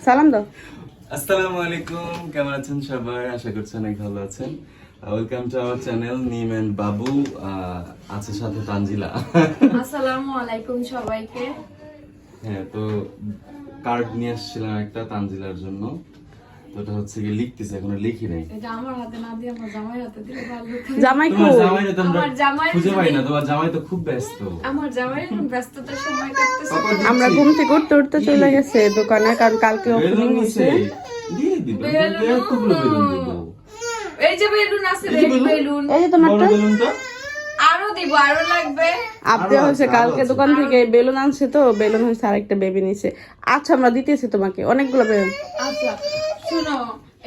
সালাম দাও। আসসালামু আলাইকুম, কেমন আছেন সবাই? আশা করছি অনেক ভালো আছেন। ওয়েলকাম টু আওয়ার চ্যানেল নিম এন্ড বাবু। আছে সাথে তানজিলা। আসসালামু আলাইকুম সবাইকে। হ্যাঁ, তো কার্ড নিয়ে আসছিলাম একটা তানজিলার জন্য। তো এটা হচ্ছে কি লিখতেছে, এখনো লিখি নাই। এটা আমার হাতে না দিয়ে আমার জামাইয়ের হাতে দিলে ভালো হতো। জামাই তোমার কই? জামাই তো আমরা আমার জামাই খুঁজে পাই না, তোমার জামাই তো খুব ব্যস্ত। আমার জামাই এখন ব্যস্ততার সময় কাটতেছে। আমরা ঘুম থেকে উঠতে উঠতে চলে গেছে দোকানে, কারণ কালকে ওপেনিং বেলুন হয়েছে। দিয়ে দিবে, বেলুন। এতগুলো বেলুন দিব। এই যে বেলুন আছে, রেড বেলুন। এই যে তোমারটা বড় বেলুনটা আরো দিব, আরো লাগবে। আপনি হচ্ছে কালকে দোকান থেকে বেলুন আনছে, তো বেলুন হচ্ছে আরেকটা বেবি নিছে। আচ্ছা, আমরা দিতেছি তোমাকে অনেকগুলো বেলুন। আচ্ছা শুনো,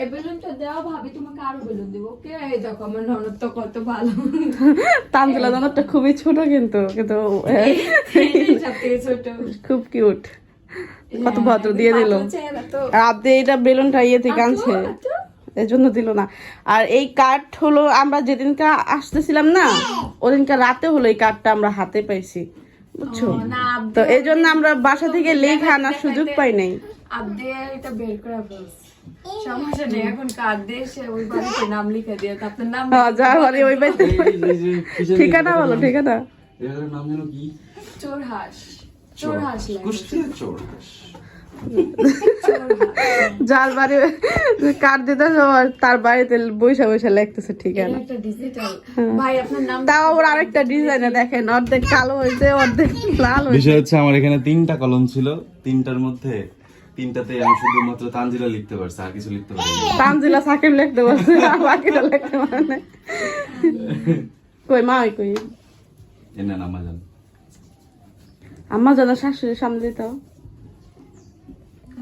এই বেলুনটা দেওয়া ভাবি তোমাকে আরো বেলুন দিব। ওকে, এই দেখো আমার ননদ তো কত ভালো। তানজিলা দানাটা খুবই ছোট, কিন্তু কিন্তু এই সবথেকে ছোট। খুব কিউট, কত ভদ্র দিয়ে দিল। পাতলা চেহারা তো। আর আপনি এটা বেলুনটা ইয়ে থেকে আনছে, এই জন্য দিল না। আর এই কার্ড হলো আমরা যেদিনকা আসতেছিলাম না, ওদিনকার রাতে হলো এই কার্ডটা আমরা হাতে পাইছি, বুঝছো? না, তো এই জন্য আমরা বাসা থেকে লেখা আনার সুযোগ পাই নাই। আপনি এটা বের করে ফেলছে। সমস্যা নেই, এখন কার্ড দিয়ে সে ওই বাড়িতে নাম লিখে দিয়ে আপনার নাম যা ঘরে ওই বাড়িতে ঠিকানা বলো, ঠিকানা। এটার নাম যেন কি? চোরহাঁস। চোরহাঁস লেখা। কুষ্টিয়ার চোরহাঁস। যার বাড়ি কার্ড দিতে তার বাড়িতে বৈশা বৈশা লিখতেছে এটা ঠিকানা। একটা ডিজিটাল। ভাই আপনার নাম তাও ওর আরেকটা ডিজাইনে দেখেন, অর্ধেক কালো হয়েছে অর্ধেক লাল হয়েছে। বিষয় হচ্ছে আমার এখানে 3টা কলম ছিল, 3টার মধ্যে 3টাতে আমি শুধুমাত্র তানজিলা লিখতে পারছি, আর কিছু লিখতে পারিনি। তানজিলা সাকিব লিখতে পারছে, আর বাকিটা লিখতে পারে না। কই মা, ওই কই এনে নামা জান। আম্মা যেন শাশুড়ির সামনে দিতাম।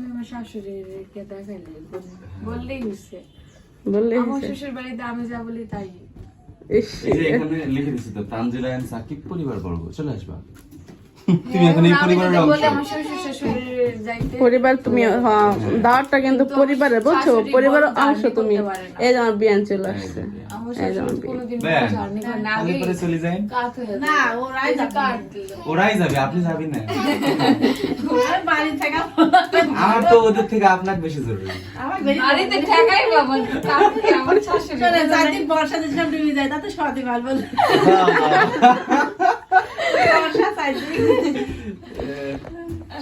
আমার শাশুড়িকে দেখাইলে বললেই হচ্ছে। বললে আমার শ্বশুর বাড়িতে আমি যা বলি তাই। ইস, এই যে এখানে লিখে দিছি তো, তানজিলা এন্ড সাকিব পরিবার বর্গ, চলে আসবা। তুমি এখন এই আমি পরিবারের যদি অংশ। বলি আমার শ্বশুর শাশুড়ির যাইতে পরিবার তুমি, হ্যাঁ, দাওয়াতটা কিন্তু পরিবারের, বুঝছো? শাশুড়ি পরিবারের বড় অংশ জার্নি তুমি। করতে পারে না। এই যে আমার বিয়ান চলে আসছে। আমার এই যে আমার শ্বশুর বিয়ে। কোনোদিন ব্যান, জার্নি করে না। তাহলে আগে পরে চলে যাই। কাত হয়ে না, যায়। ওরাই এই যে যাবে। কার্ড দিল। ওরাই যাবে, আপনি যাবেন না। ওরা বাড়ি থেকে আমার তো ওদের থেকে আপনাকে বেশি জরুরি। আমার বেরি বাড়িতে ঠেকাই বাবা, কাকে আমার শাশুড়ি চলে যাইতে বর্ষা দিন সব ডুবে যায়, তাতে সহজে ভালো বলে বর্ষা চাইছি।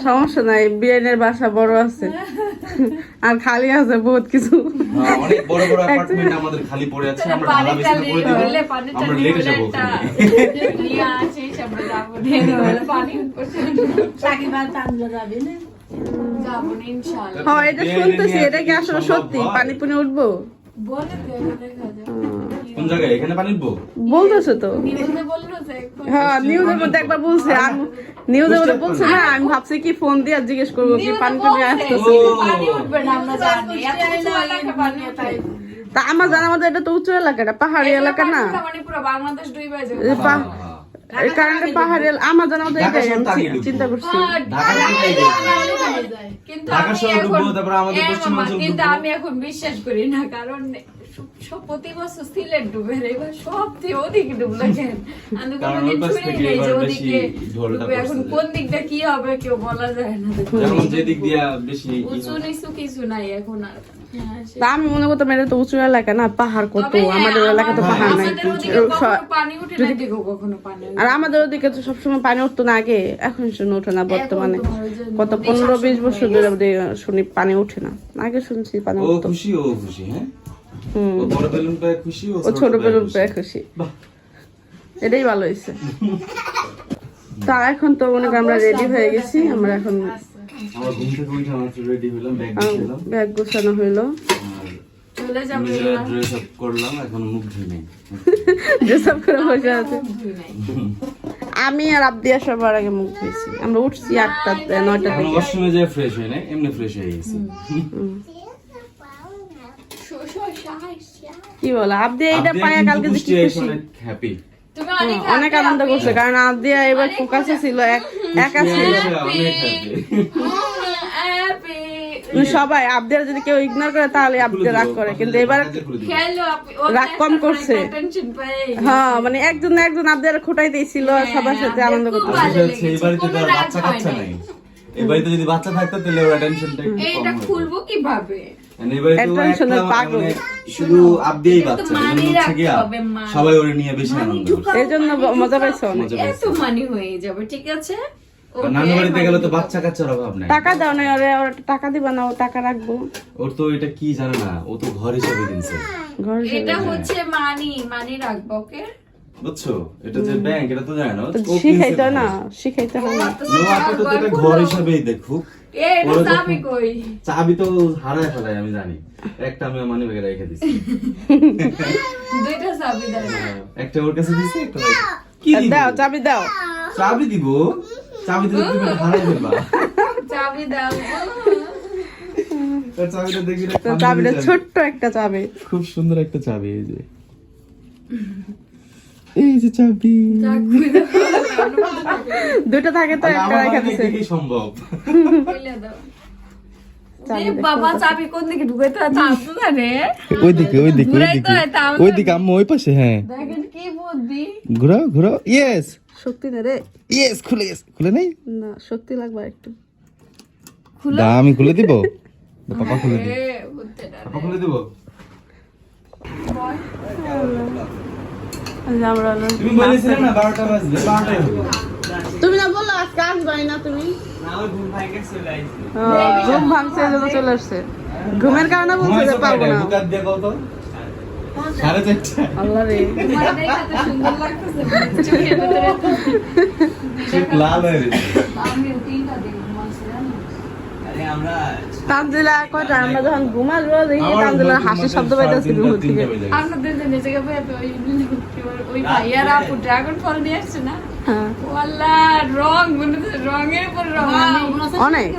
সমস্যা নাই, বিয়ানের বাসা বড় আছে আর খালি আছে বহুত কিছু। অনেক বড় বড় অ্যাপার্টমেন্ট আমাদের খালি পড়ে আছে, আমরা ভাড়া বেশি করে দেব, আমরা লেটে যাব ওখানে। নিয়ে আসিস, আমরা যাবো ঢেলে হলে পানি সাকিব আর তানজা যাবে না? যাবো না ইনশাআল্লাহ। হ্যাঁ, এটা শুনতেছি, এটা কি আসলে সত্যি? পানি পুনি উঠবো বলে দেবো, দেখা যাক। কোন জায়গায়? এখানে পানি উঠবো? বলতেছে তো। নিউজে বললো যে একবার হ্যাঁ, নিউজের মধ্যে একবার বলছে, আমি নিউজের মধ্যে বলছে না, আমি ভাবছি কি ফোন দিয়ে জিজ্ঞেস করবো কি পানি পানি আসতেছে। পানি উঠবে না, আমরা জানি। এত উঁচু এলাকা পানি ওঠে। তা আমার জানার মধ্যে এটা তো উঁচু এলাকা, এটা পাহাড়ি এলাকা না। পানি মানে পুরো বাংলাদেশ ডুবে যাবে। এই এই কারণে পাহাড়ি আমার জানার মধ্যে ঢাকা এটাই শহর আমি তো আগে ঢুকবো। চিন্তা করছি। ঢাকা কোথায় যাবে? কিন্তু ঢাকা আমি শহর এখন ঢুকবো, তারপর আমাদের পশ্চিমাঞ্চল কিন্তু ঢুকবো। আমি এখন বিশ্বাস করি না, কারণ সব প্রতি বছর সিলেট ডুবে, এবার সবচেয়ে ওদিকে ডুবলো কেন? আমি কারণ কোনোদিন ওই পাশ শুনি থেকে নাই যে এবার ওদিকে বেশি ঢোলটা ডুবে। এখন পড়ছে। কোন দিকটা কি হবে কেউ বলা যায় না। যেমন যেদিক দিয়া বেশি ই উঁচু হয়। নিচু কিছু নাই এখন আর। হ্যাঁ, তা আমি মনে করতাম এটা তো উঁচু এলাকা না, পাহাড় কত, তবে হ্যাঁ, আমাদের এলাকা তো পাহাড় নাই। আমাদের ওদিকে কখনো পানি উঠে না, এদিকেও কখনো পানি উঠে আর না। আমাদের ওদিকে তো সবসময় পানি উঠতো না আগে, এখন শুনে ওঠে না বর্তমানে। এখন তোমার ওই যে কত নদী 15-20 শাসন বছর হয়ে ধরে শুনি পানি উঠে না। আগে শুনছি পানি ও উঠতো। খুশি, ও খুশি, হ্যাঁ? হুম, ও বড় বেলুন পায় খুশি, ও ছোট বেলুন পেয়ে খুশি। বাহ। এটাই ভালো হয়েছে। তা এখন তো মনে করি আমরা রেডি হয়ে গেছি, আমরা এখন আমার ঘুম থেকে উঠে আমার রেডি হলাম, ব্যাগ গুছালাম, ব্যাগ গোছানো হইলো, আর চলে যাবে। নিজেরা ড্রেস আপ করলাম, এখন মুখ ধুই নেই। ড্রেস আপ করে বসে আছে। ধুই নাই। আমি আর আব্দিয়া সবার আগে মুখ ধুইছি, আমরা উঠছি 8টা-9টা এখন থেকে। ওয়াশরুমে যেয়ে ফ্রেশ হই নাই, এমনি ফ্রেশ হয়ে গেছি। কি বলো, আব্দিয়া এইটা আব্দিয়া পায়া কিন্তু কালকে যে কি কুষ্টিয়ায় এসে খুশি। অনেক happy। তুমি অনেক অনেক আনন্দ করছে, কারণ আব্দিয়া এবার ফোকাসে ছিল, একা ছিল। কুষ্টিয়ায় এসে অনেক happy। সবাই আব্দিয়া যদি কেউ ইগনোর করে তাহলে আব্দিয়া রাগ করে, কিন্তু এবার রাগ কম করছে। হ্যাঁ, মানে একজন একজন আব্দিয়ার খোটাই দিয়েছিল, সবার সাথে আনন্দ করতে। খুব ভালো এই বাড়িতে তো আর বাচ্চা কাচ্চা নাই। এই বাড়িতে যদি বাচ্চা থাকতো তাহলে ওর টেনশনটা একটু কম এইটা হতো। খুলবো কিভাবে? মানে এই বাড়িতে ও Attention এর একটা পাগল। মানে শুধু আবদিয়েই এটা তো বাচ্চা, মানি এজন্য হচ্ছে গিয়া রাখতে হবে, মানি। সবাই ওরে নিয়ে বেশি আনন্দ করছে। এই জন্য মজা পাইছো অনেক। মজা এত পাইছে। মানি হয়ে যাবে, ঠিক আছে? আর নানু বাড়িতে গেলে তো বাচ্চা কাচ্চার অভাব নাই। টাকা দাও না ওরে, ওর টাকা দিবা না, ও টাকা রাখবো ওর তো এটা কি জানে না, ও তো ঘর হিসেবে কিনছে, ঘর এটা হচ্ছে মানি রাখবো, ওকে? বুঝছো? এটা যে ব্যাংক এটা তো জানে না, ও কিনছে শিখাইতে হয় না, ঘর। শিখাইতে হয় না। নো আপাতত তো এটা ঘর হিসেবেই দেখুক। এটা ওরা চাবি যখন- কই? চাবি তো হারায় ফেলায় আমি জানি, একটা আমি মানি ব্যাগে রেখে দিছি, দুইটা চাবি দাও। একটা ওর কাছে দিছি, একটা রেখে- কি দিব? দাও চাবি দাও। চাবি দিব, চাবি দিলে তুমি হারাই ফেলবা। চাবি দাও। তার চাবিটা দেখবি না, তো চাবিটা ছোট্ট একটা চাবি। খুব সুন্দর একটা চাবি, এই যে এই যে চাবি। দুটো থাকে তো একটা আমার রেখে বাড়িতে দিছে। কি সম্ভব? খুলে দাও। এ বাবা, চাবি কোন দিকে ঢুকাইতে হয় তা তো জানে। ওইদিকে ওইদিকে ঘুরাইতে হয় তা তো ওইদিকে আম্মু ওই পাশে, হ্যাঁ দেখেন কি বুদ্ধি। ঘুরাও ঘুরাও, ইয়েস শক্তি না রে, ইয়েস, খুলে গেছে, খুলে নেই, না শক্তি লাগবে একটু। দা আমি খুলে দিব, দা পাপা খুলে দিব, এ বুদ্ধিটা। পাপা খুলে দিব। আমরা তুমি বলেছিলে না 12টা বাজবে, 12টাই হবে। তুমি না বললো আজকে আসবাই না তুমি? না ওই ঘুম ভাঙে চলে আইছি। ঘুম ভাঙছে এই জন্য চলে আসছে। ঘুমের কারণে বলছে যে পারবো না। বুকার দিয়ে কত? 4:30। আল্লাহ রে, তোমার দেখে তো সুন্দর লাগতেছে, চোখের ভিতরে তো। চোখ লাল হয়ে গেছে। আমি তিনটা দেখব মাসে। তানজিলা কয়টা আমরা যখন ঘুমাবো দেখি তানজিলার হাসির শব্দ পাইতেছি রুম থেকে। আপনাদের জন্য জায়গা পেয়ে তো ওই ভাইয়ারা আপু ড্রাগন ফল নিয়ে আসছে না, হ্যাঁ ওয়াল্লা রং মনে হচ্ছে রঙের উপর রং। অনেক।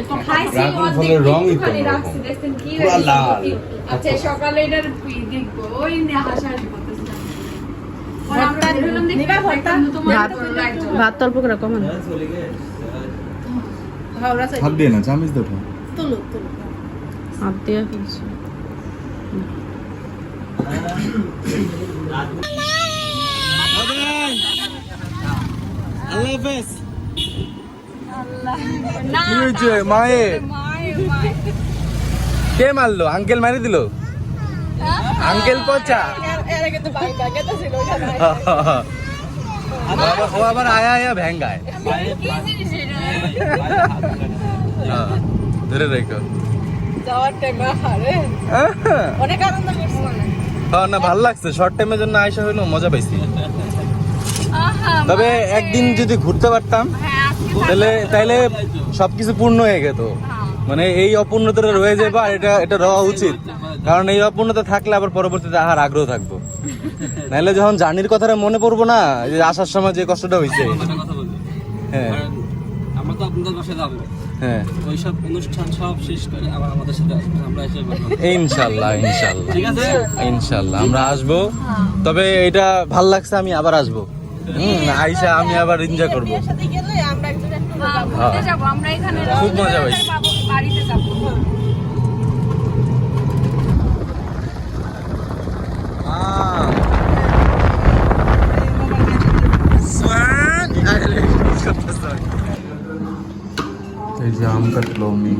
তো খাইছি ড্রাগন অর্ধেক ফলের রঙই তো একটুখানি অন্যরকম। রাখছি, দেখছেন কি পুরা হয়েছে? লাল। আচ্ছা সকালে এটার দেখবো, ওই নিয়ে হাসাহাসি করতেছিলাম। পরে আমরা বের হলাম, দেখি দেখলাম তো তোমার ভাত তো একজন। ভাত তল্প করে কমান। হাত দিয়ে না, চামচ দেখো। হাত দিয়ে ফেলছি। আল্লাহ হাফেজ। না, কি হয়েছে মায়ে? মায়ে কে মারলো? আঙ্কেল মারি দিল? আঙ্কেল পচা। ও আবার আয়া আয়া ভেঙ্গায়। কি জিনিস এটা? হ্যাঁ, ধরে রেখো। যাওয়ার টাইমে হারে অনেক আনন্দ করছি। হ্যাঁ না, ভাল লাগছে, শর্ট টাইমের জন্য আয়সা হইলো, মজা পাইছি। আহা, তবে একদিন যদি ঘুরতে পারতাম হ্যাঁ, আজকে তাইলে সবকিছু পূর্ণ হয়ে যেত। মানে এই অপূর্ণতা রয়ে যাবে, আর এটা রওয়া উচিত, কারণ এই অপূর্ণতা থাকলে আবার পরবর্তীতে আহার আগ্রহ থাকবো। নাইলে যখন জার্নির কথাটা মনে পড়বো না, এই যে আসার সময় যে কষ্টটা হয়েছে। হ্যাঁ আমরা তো আপনাদের বাসায় যাবো, হ্যাঁ, ওইসব অনুষ্ঠান সব শেষ করে আবার আমাদের সাথে আসবেন, আমরা এসে বলবো। ইনশাল্লাহ ইনশাল্লাহ ঠিক আছে? ইনশাল্লাহ আমরা আসবো। তবে এটা ভাল লাগছে, আমি আবার আসবো। আইসা আমি আবার এনজয় করবো। সাথে গেলে আমরা একজন একটু ঘুরতে যাবো আমরা, এখানে খুব মজা পাইছি। বাড়িতে যাবো। এই যে আম কাটলো আমি,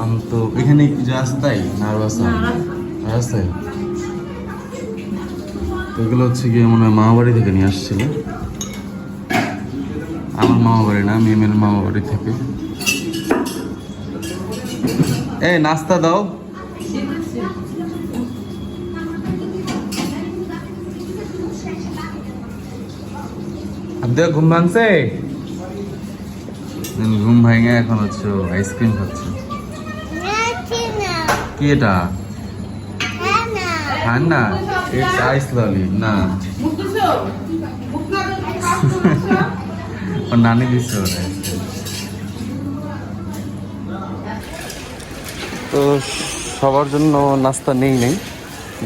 আম তো এখানে যে আছে তাই না, আরো আছে আছে। এগুলো হচ্ছে গিয়ে মনে হয় মামা বাড়ি থেকে নিয়ে আসছিল, আমার মামা বাড়ি না, মেমের মামা বাড়ি থেকে। এই নাস্তা দাও। ঘুম ভাঙছে, ঘুম ভাঙে এখন হচ্ছে আইসক্রিম খাচ্ছে। কি এটা? ঠান্ডা? ইটস আইস ললি না, ওর নানি দিচ্ছে ওর আইসক্রিম। তো সবার জন্য নাস্তা নেই,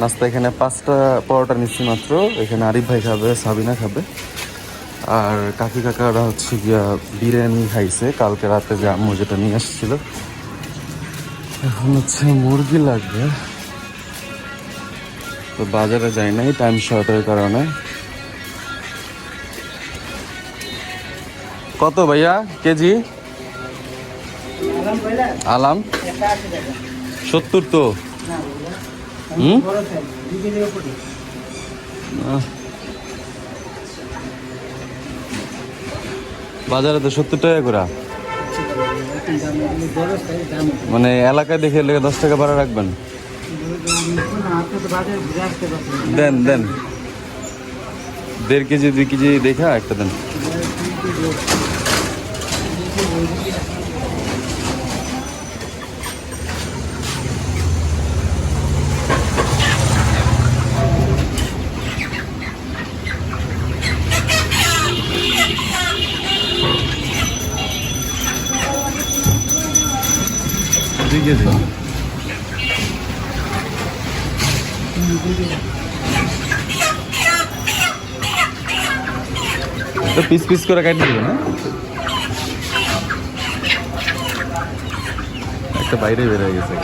নাস্তা এখানে 5টা পরোটা নিচ্ছি মাত্র। এখানে আরিফ ভাই খাবে, সাবিনা খাবে, আর কাকি কাকারা হচ্ছে গিয়া বিরিয়ানি খাইছে কালকে রাতে, যে আম্মু যেটা নিয়ে আসছিল। এখন হচ্ছে মুরগি লাগবে, তো বাজারে যাই নাই টাইম শর্টের কারণে। কত ভাইয়া কেজি? আলাম 70 তো বাজারে তো 70 টাকা করে, মানে এলাকায় দেখে 10 টাকা ভাড়া রাখবেন। দেন 1.5 কেজি 2 কেজি দেখা একটা দেন। তো পিস পিস করে কাটি দিবেন না, একটা বাইরে বের হয়ে গেছে।